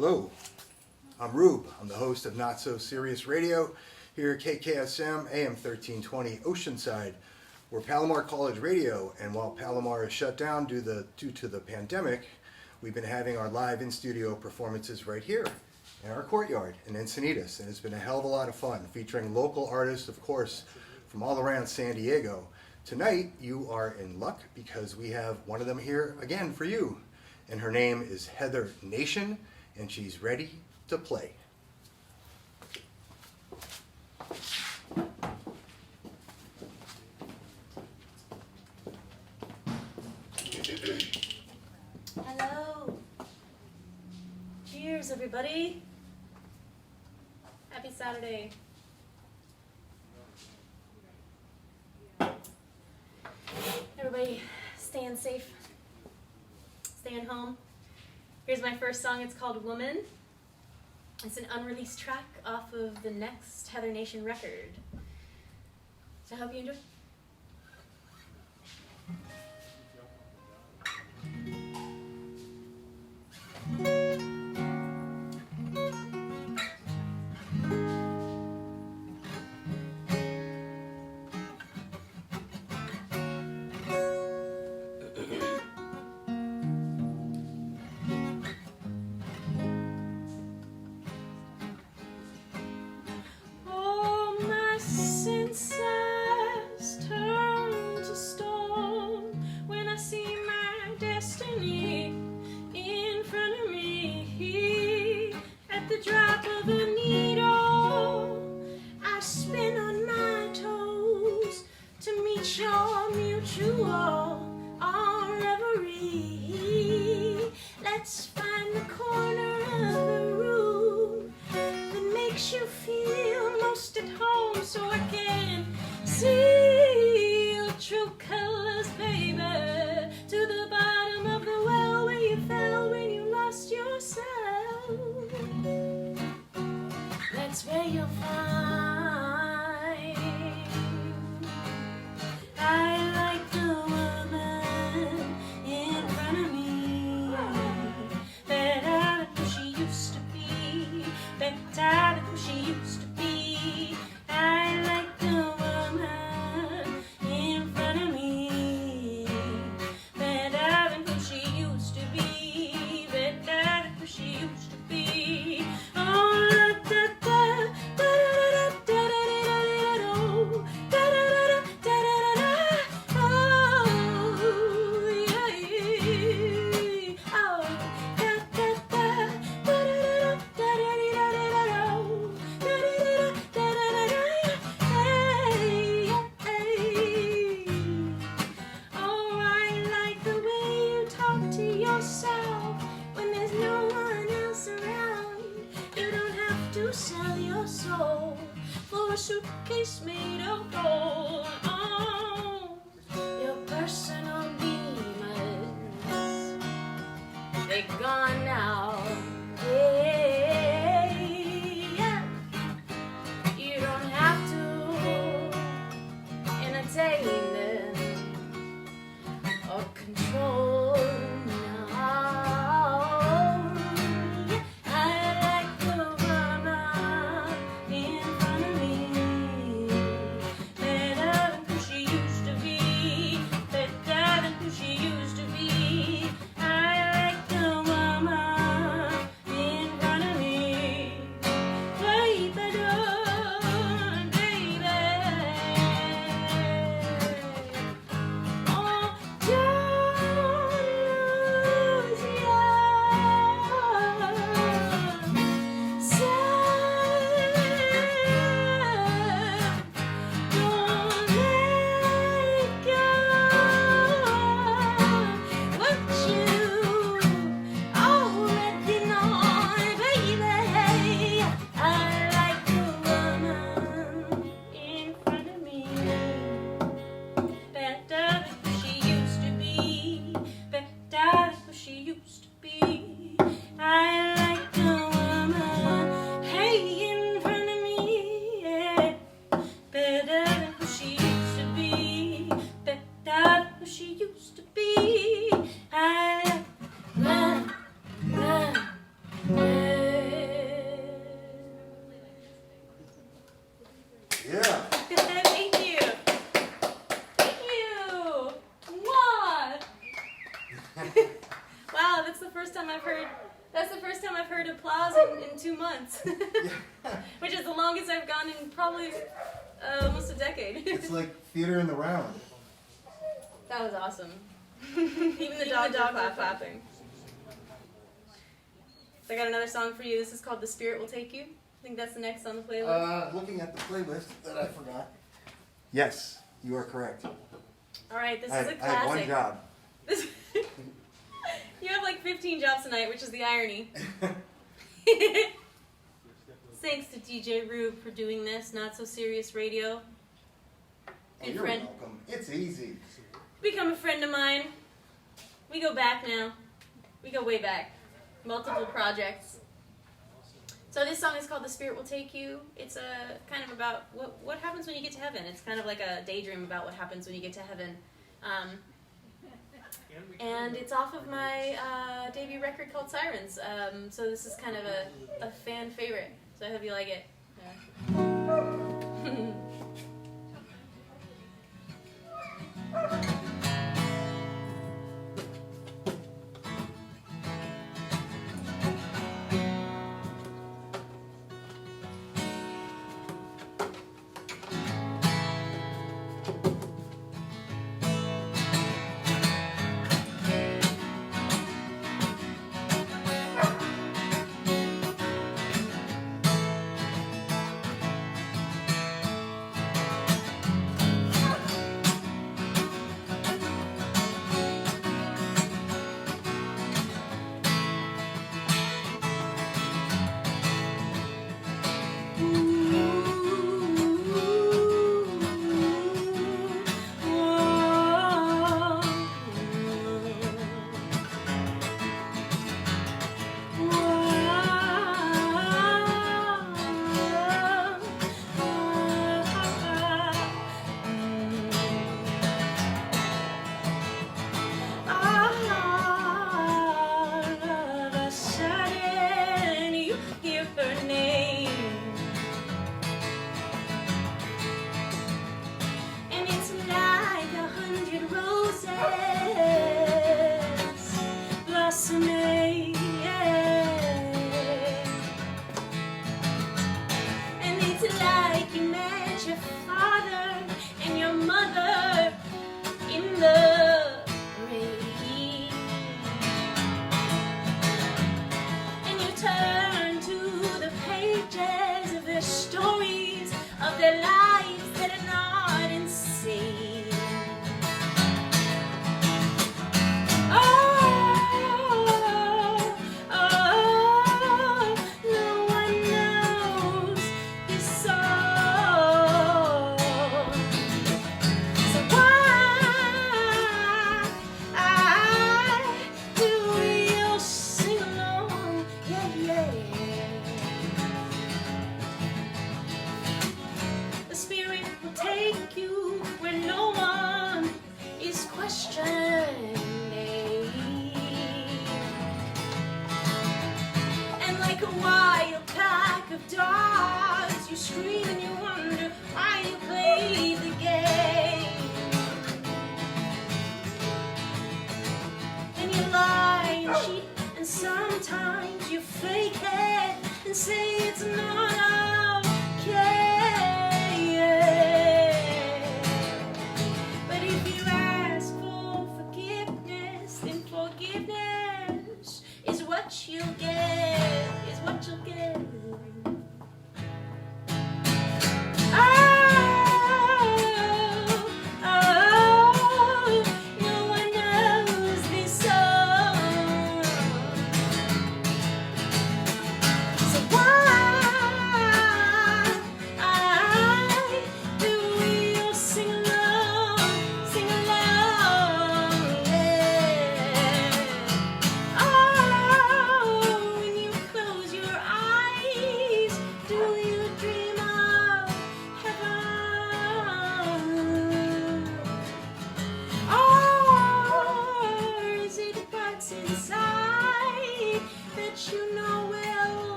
Hello, I'm Roob. I'm the host of Not So Serious Radio here at KKSM, AM 1320 Oceanside. We're Palomar College Radio, and while Palomar is shut down due to the pandemic, we've been having our live in-studio performances right here in our courtyard in Encinitas, and it's been a hell of a lot of fun, featuring local artists, of course, from all around San Diego. Tonight, you are in luck because we have one of them here again for you, and her name is Heather Nation, and she's ready to play. Hello. Cheers, everybody. Happy Saturday. Everybody staying safe, staying home. Here's my first song. It's called Woman. It's an unreleased track off of the next Heather Nation record. So I hope you enjoy. Let's find the corner of the room that makes you feel most at home, so I can see your true colors, baby, to the bottom of the well where you fell when you lost yourself. That's where you'll find I like the woman in front of me, better than who she used to be, better than who she used to be. I like the woman in front of me, better than who she used to be, better than who she used to be. Oh, da da da da da da da da da da da da da. Oh, yeah, oh, da da da da da da da oh, I like the way you talk to yourself when there's no one else around. You don't have to sell your soul for a suitcase made of gold. Oh, your personal demons, they're gone now. Yeah, you don't have to entertain them or control now. I like the woman in front of me, better than who she used to be, better than who she used to be. I like the woman in front of me, way better, baby. heard applause in 2 months, which is the longest I've gone in probably almost a decade. It's like theater in the round. That was awesome. Even the dog were clapping. So I got another song for you. This is called "The Spirit Will Take You." I think that's the next on the playlist. Looking at the playlist that I forgot. Yes, you are correct. All right, this is a classic. I had one job. You have like 15 jobs tonight, which is the irony. Thanks to DJ Roob for doing this. Not So Serious Radio. Good you're friend. Welcome. It's easy. Become a friend of mine. We go back now. We go way back. Multiple projects. So this song is called "The Spirit Will Take You." It's a kind of about what happens when you get to heaven. It's kind of like a daydream about what happens when you get to heaven. And it's off of my debut record called Sirens. So this is kind of a fan favorite. So I hope you like it. Yeah.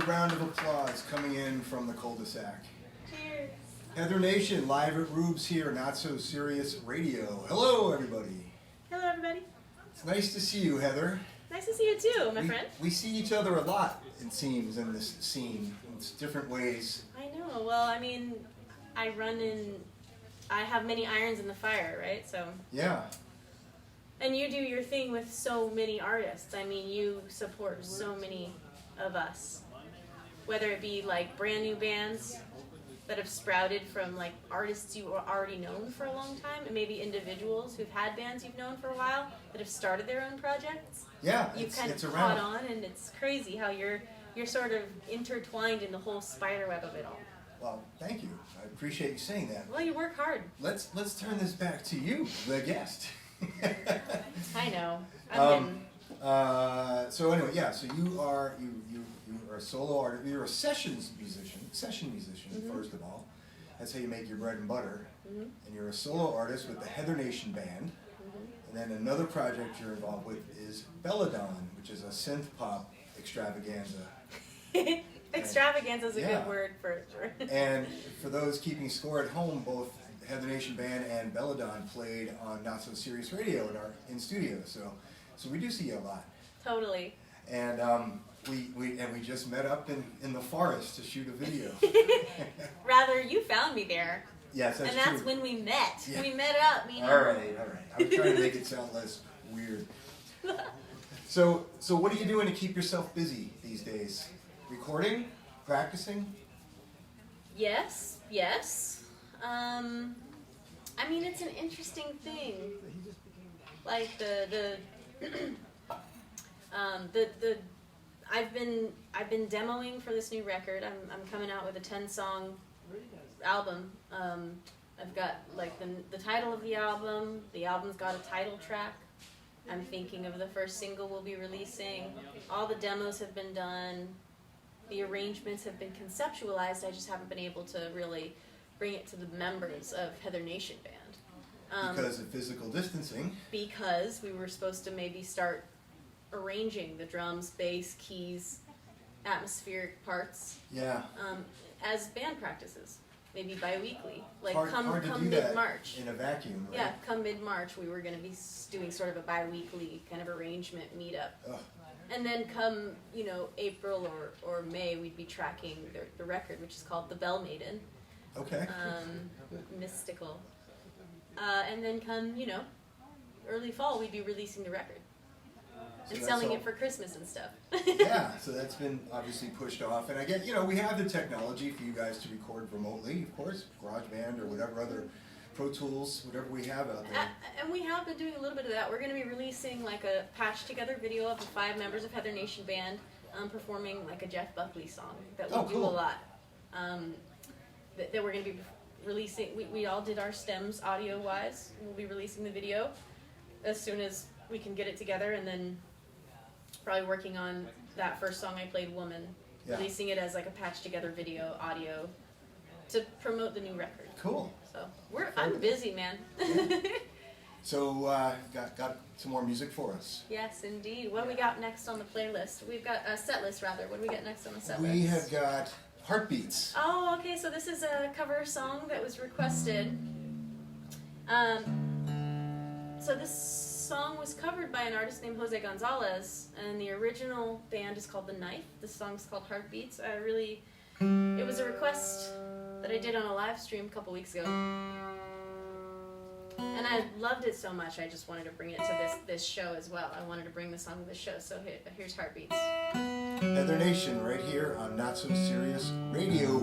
round of applause coming in from the cul-de-sac. Cheers. Heather Nation, live at Roob's here, Not So Serious Radio. Hello, everybody. Hello, everybody. It's nice to see you, Heather. Nice to see you too, my friend. We see each other a lot, it seems, in this scene, in different ways. I know. Well, I mean, I have many irons in the fire, right? So. Yeah. And you do your thing with so many artists. I mean, you support so many of us. Whether it be like brand new bands that have sprouted from like artists you are already known for a long time, and maybe individuals who've had bands you've known for a while that have started their own projects. Yeah, You've kind it's of around. caught on, and it's crazy how you're sort of intertwined in the whole spider web of it all. Well, thank you. I appreciate you saying that. Well, you work hard. Let's turn this back to you, the guest. I know. So anyway, yeah. So you are a solo artist. You're a session musician. Mm-hmm. First of all, that's how you make your bread and butter. Mm-hmm. And you're a solo artist with the Heather Nation Band. Mm-hmm. And then another project you're involved with is Belladon, which is a synth pop extravaganza. Extravaganza is a Yeah. good word for it. Sure. And for those keeping score at home, both Heather Nation Band and Belladon played on Not So Serious Radio in studio. So we do see you a lot. Totally. And we just met up in the forest to shoot a video. Rather, you found me there. Yes, that's And that's true. when we met. Yeah. We met up, you know. All right. I was trying to make it sound less weird. So what are you doing to keep yourself busy these days? Recording? Practicing? Yes. I mean, it's an interesting thing. Like I've been demoing for this new record. I'm coming out with a 10-song album. I've got like the title of the album. The album's got a title track. I'm thinking of the first single we'll be releasing. All the demos have been done. The arrangements have been conceptualized. I just haven't been able to really bring it to the members of Heather Nation Band. Because of physical distancing. Because we were supposed to maybe start arranging the drums, bass, keys, atmospheric parts Yeah. as band practices, maybe bi-weekly. Like Hard come to do mid-March. that in a vacuum, right? Yeah, come mid-March we were going to be doing sort of a bi-weekly kind of arrangement meetup. Ugh. And then come, April or May, we'd be tracking the record, which is called The Bell Maiden. Okay. Mystical. And then come, early fall, we'd be releasing the record. So And that's selling all- it for Christmas and stuff. Yeah, so that's been obviously pushed off. And I get, we have the technology for you guys to record remotely, of course, GarageBand or whatever other Pro Tools, whatever we have out there. And we have been doing a little bit of that. We're going to be releasing like a patched together video of the 5 members of Heather Nation Band performing like a Jeff Buckley song that we Oh, do cool. a lot. That we're going to be releasing. We all did our stems audio-wise. We'll be releasing the video as soon as we can get it together, and then probably working on that first song I played, Woman, Yeah. releasing it as like a patched together video audio to promote the new record. Cool. So I'm busy, man. So got some more music for us. Yes, indeed. What do we got next on the playlist? We've got a set list, rather. What do we got next on the set list? We have got Heartbeats. Oh, okay. So this is a cover song that was requested. So this song was covered by an artist named Jose Gonzalez, and the original band is called The Knife. The song's called Heartbeats. It was a request that I did on a live stream a couple weeks ago. And I loved it so much, I just wanted to bring it to this show as well. I wanted to bring the song to this show, so here's Heartbeats. Heather Nation right here on Not So Serious Radio.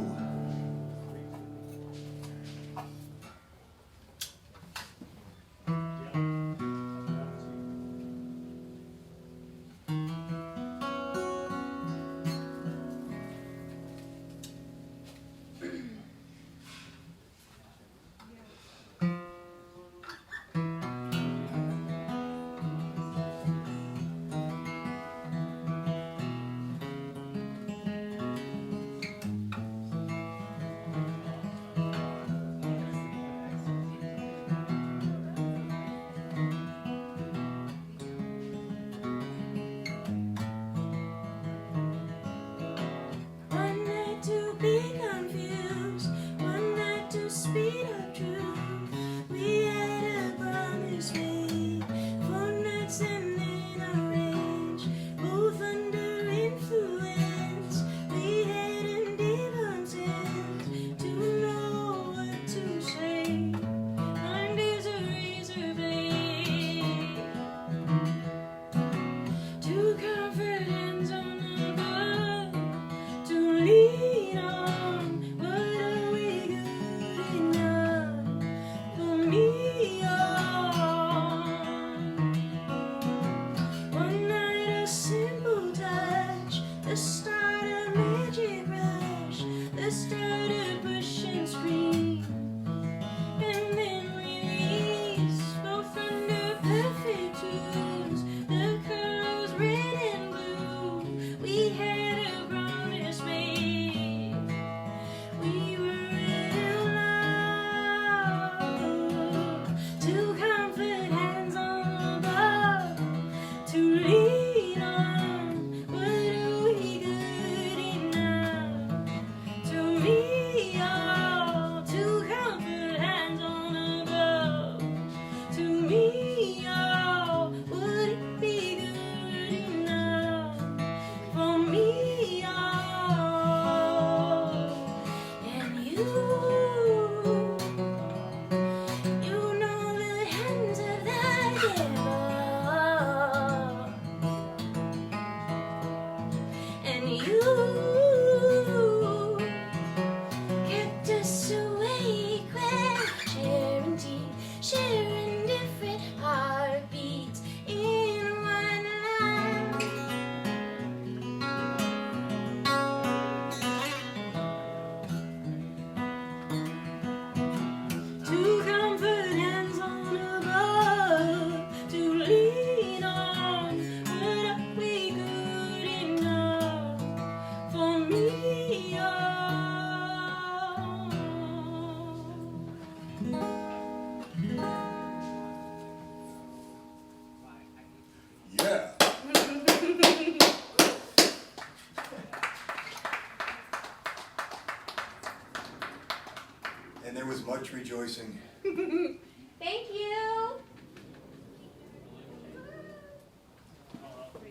much rejoicing. Thank you.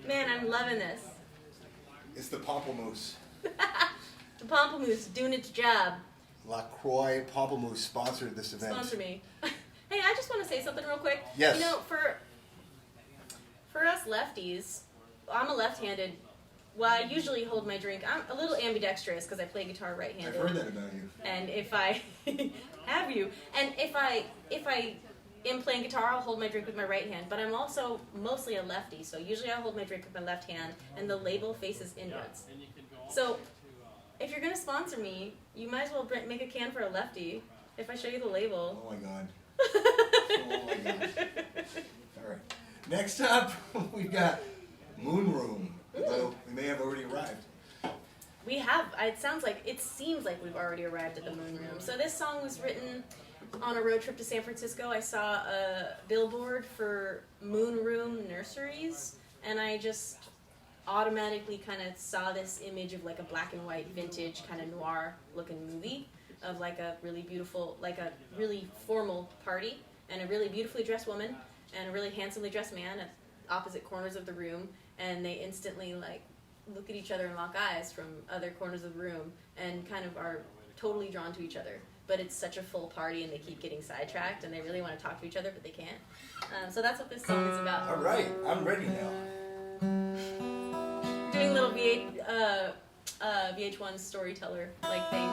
Man, I'm loving this. It's the Pamplemousse. The Pamplemousse doing its job. La Croix Pamplemousse sponsored this event. Sponsor me. Hey, I just want to say something real quick. Yes. You know, for us lefties, I'm a left-handed. Well, I usually hold my drink. I'm a little ambidextrous because I play guitar right-handed. I've heard that about you. And if I have you, and if I am playing guitar, I'll hold my drink with my right hand. But I'm also mostly a lefty, so usually I hold my drink with my left hand, and the label faces inwards. So if you're gonna sponsor me, you might as well make a can for a lefty. If I show you the label. Oh my god. Oh my god. All right. Next up, we've got Moon Room. Although we may have already arrived. We have. It seems like we've already arrived at the Moon Room. So this song was written on a road trip to San Francisco. I saw a billboard for Moon Room Nurseries, and I just automatically kind of saw this image of like a black and white vintage kind of noir looking movie of like a really beautiful, like a really formal party and a really beautifully dressed woman and a really handsomely dressed man at opposite corners of the room, and they instantly like look at each other and lock eyes from other corners of the room and kind of are totally drawn to each other. But it's such a full party and they keep getting sidetracked and they really want to talk to each other but they can't. So that's what this song is about. All right, I'm ready now. Doing a little VH1 storyteller like thing.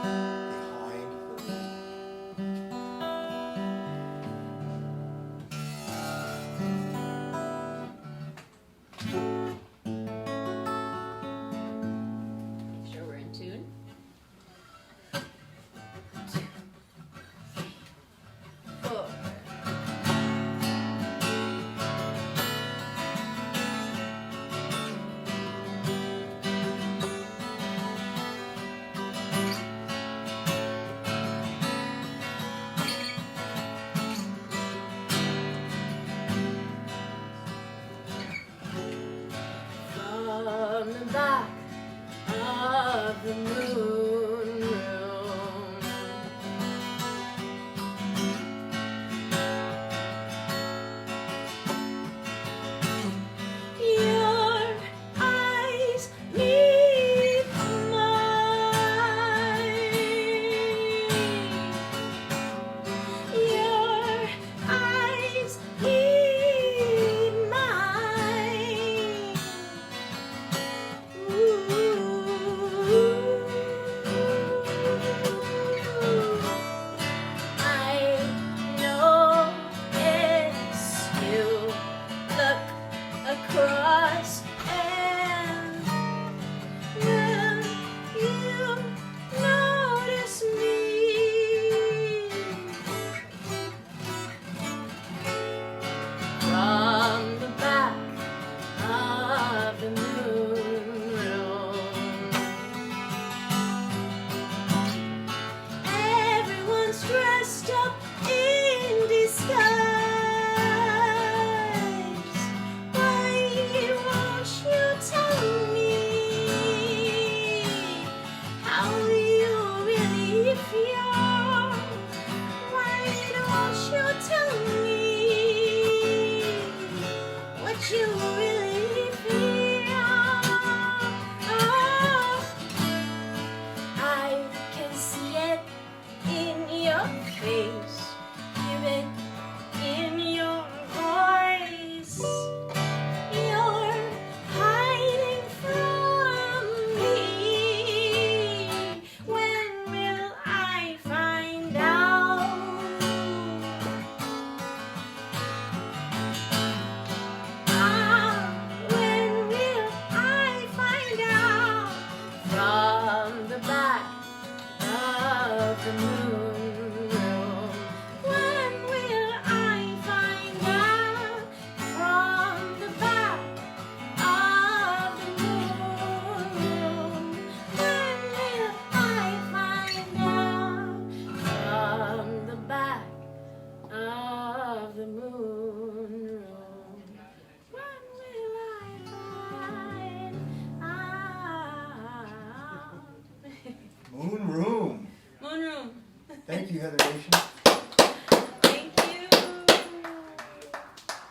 From the back of the moon room, your eyes meet mine. Your eyes meet mine. Ooh.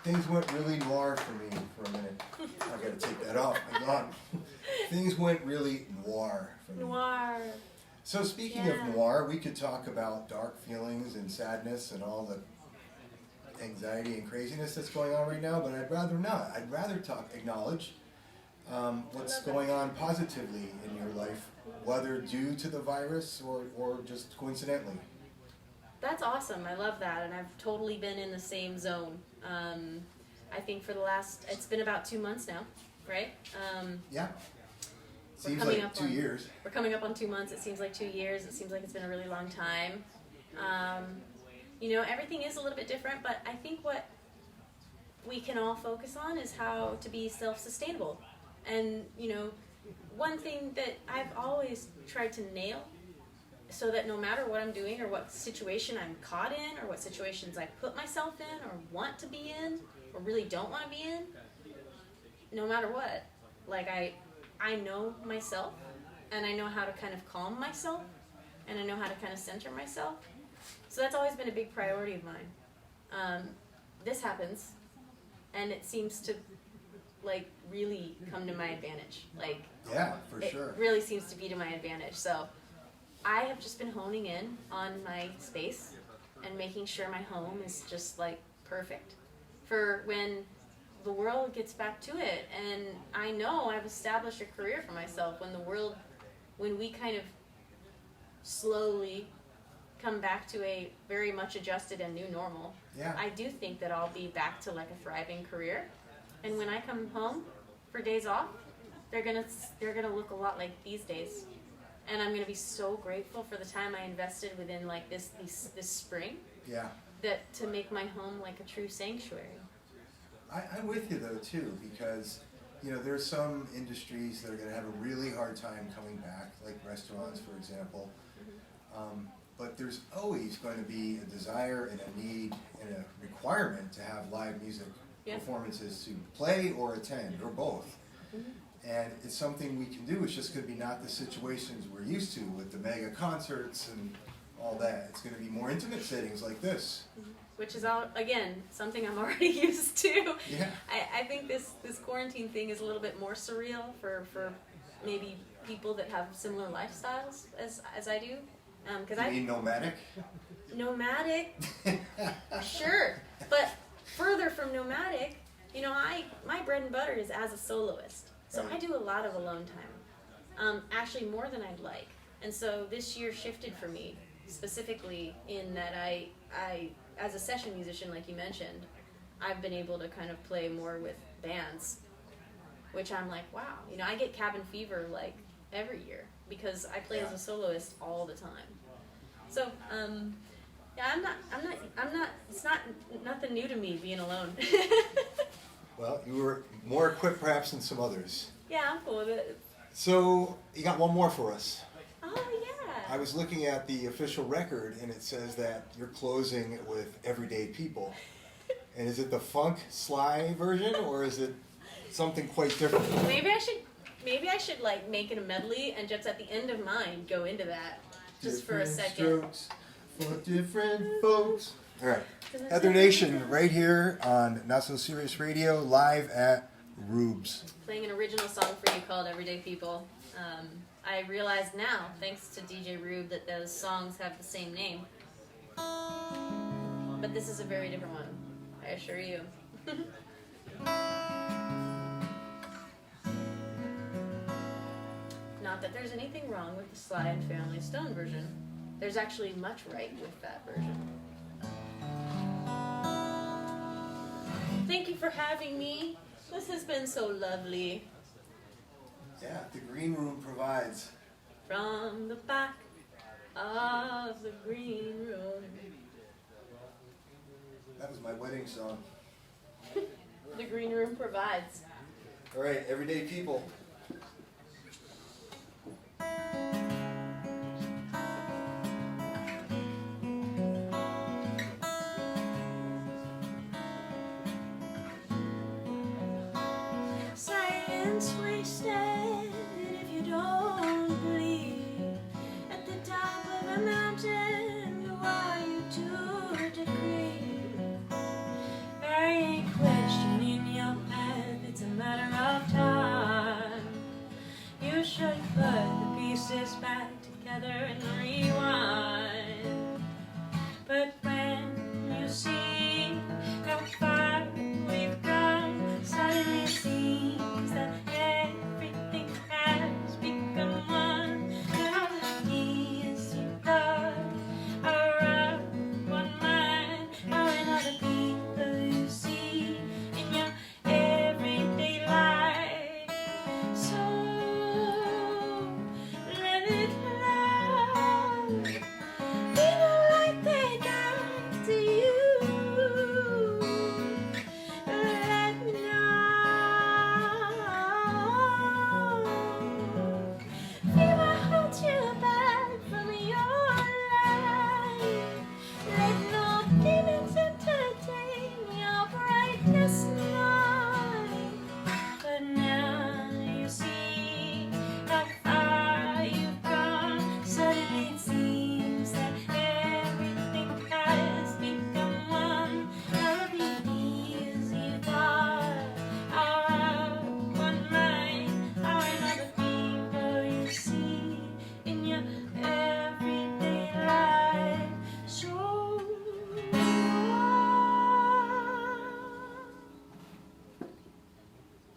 Things went really noir for me for a minute. I gotta take that off. My God. Things went really noir for me. Noir. So speaking of noir, we could talk about dark feelings and sadness and all the anxiety and craziness that's going on right now, but I'd rather not. I'd rather acknowledge what's going on positively in your life, whether due to the virus or just coincidentally. That's awesome. I love that, and I've totally been in the same zone. I think for the last, it's been about 2 months now, right? Yeah. We're Seems coming like up 2 on- years. We're coming up on 2 months. It seems like 2 years. It seems like it's been a really long time. You know, everything is a little bit different, but I think what we can all focus on is how to be self-sustainable. And, you know, one thing that I've always tried to nail so that no matter what I'm doing or what situation I'm caught in or what situations I put myself in or want to be in or really don't want to be in, no matter what, like I know myself and I know how to kind of calm myself and I know how to kind of center myself. So that's always been a big priority of mine. This happens and it seems to like really come to my advantage. Like Yeah, for sure. it really seems to be to my advantage. So I have just been honing in on my space and making sure my home is just like perfect for when the world gets back to it. And I know I've established a career for myself when we kind of slowly come back to a very much adjusted and new normal. Yeah. I do think that I'll be back to like a thriving career. And when I come home for days off, they're gonna look a lot like these days. And I'm gonna be so grateful for the time I invested within like this spring. Yeah. That to make my home like a true sanctuary. I'm with you though too, because you know there's some industries that are going to have a really hard time coming back, like restaurants, for example. But there's always going to be a desire and a need and a requirement to have live music performances to play or attend or both. And it's something we can do. It's just going to be not the situations we're used to with the mega concerts and all that. It's going to be more intimate settings like this. Which is, again, something I'm already used to. Yeah. I think this quarantine thing is a little bit more surreal for maybe people that have similar lifestyles as I do. You mean nomadic? Nomadic, sure. But further from nomadic, you know, my bread and butter is as a soloist. So Right. I do a lot of alone time, actually more than I'd like. And so this year shifted for me, specifically in that I as a session musician, like you mentioned, I've been able to kind of play more with bands, which I'm like, wow, you know, I get cabin fever like every year because I play as a soloist all the time. So, yeah, I'm not, it's not nothing new to me being alone. Well, you were more equipped perhaps than some others. Yeah, I'm cool with it. So you got one more for us. Oh, yeah. I was looking at the official record and it says that you're closing with Everyday People. And is it the funk sly version or is it something quite different? Maybe I should like make it a medley and just at the end of mine go into that just for a second. Strokes for different folks. All right. Heather Nation right here on Not So Serious Radio live at Roob's. Playing an original song for you called Everyday People. I realize now, thanks to DJ Roob, that those songs have the same name. But this is a very different one, I assure you. Not that there's anything wrong with the Sly and Family Stone version. There's actually much right with that version. Thank you for having me. This has been so lovely. Yeah, the green room provides. From the back of the green room. That was my wedding song. The green room provides. All right, Everyday People. Silence wasted if you don't believe. At the top of a mountain, why you to decree? I ain't quitting. last night. But now you see how far you've gone. Suddenly it seems that everything has become one. All of the easy thought are one mind. Are another people you see in your everyday life. So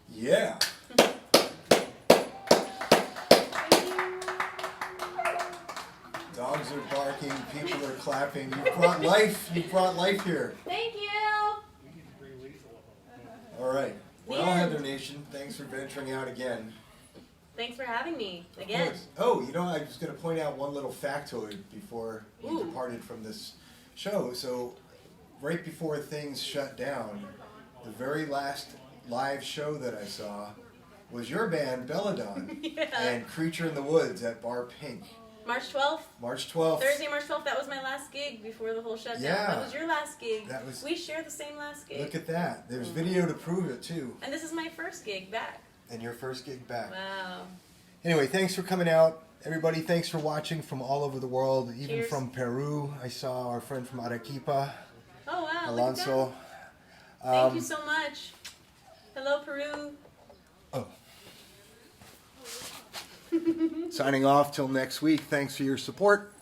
Yeah. Dogs are barking, people are clapping. You brought life. You brought life here. thank you. All right. Well, The end. Heather Nation, thanks for venturing out again. Thanks for having me Of again. course. Oh, you know, I was going to point out one little factoid before we Ooh. departed from this show. So, right before things shut down, the very last live show that I saw was your band, Belladon, Yeah. and Creature in the Woods at Bar Pink. March 12th. March 12th. Thursday, March 12th, that was my last gig before the whole shutdown. Yeah. That was your last gig. That was- We share the same last gig. Look at that. There's video to prove it, too. And this is my first gig back. And your first gig back. Wow. Anyway, thanks for coming out. Everybody, thanks for watching from all over the world, even Cheers. from Peru. I saw our friend from Arequipa, Oh, wow. Alonso. Look at that. Thank you so much. Hello, Peru. Oh. Signing off till next week. Thanks for your support.